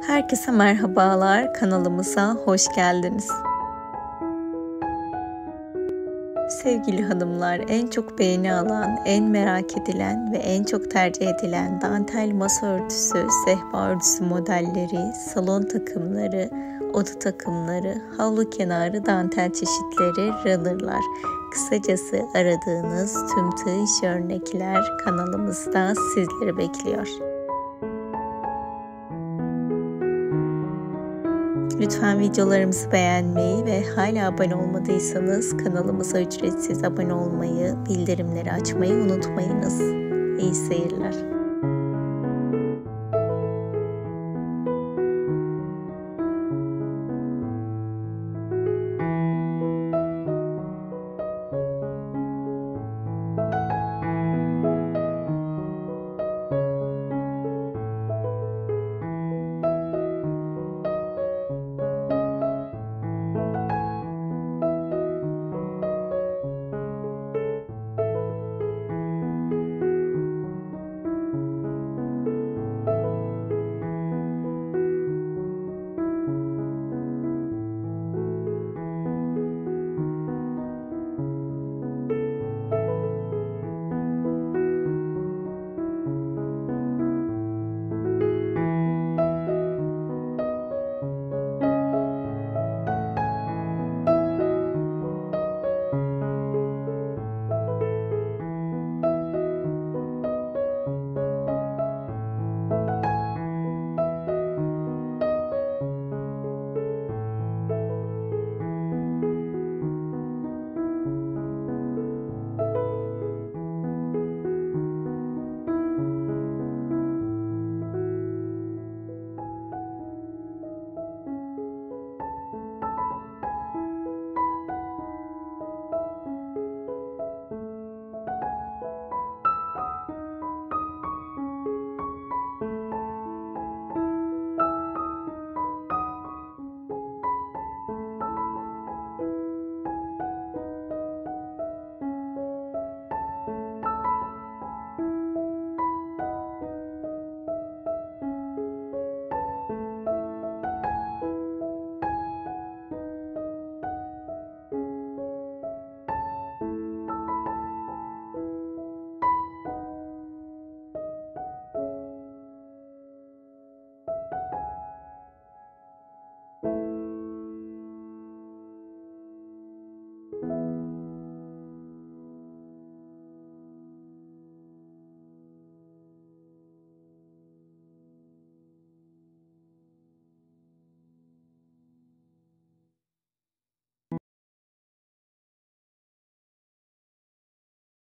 Herkese merhabalar, kanalımıza hoş geldiniz. Sevgili hanımlar, en çok beğeni alan, en merak edilen ve en çok tercih edilen dantel masa örtüsü, sehpa örtüsü modelleri, salon takımları, oda takımları, havlu kenarı dantel çeşitleri, runner'lar. Kısacası aradığınız tüm tığ işi örnekler kanalımızda sizleri bekliyor. Lütfen videolarımızı beğenmeyi ve hala abone olmadıysanız kanalımıza ücretsiz abone olmayı, bildirimleri açmayı unutmayınız. İyi seyirler.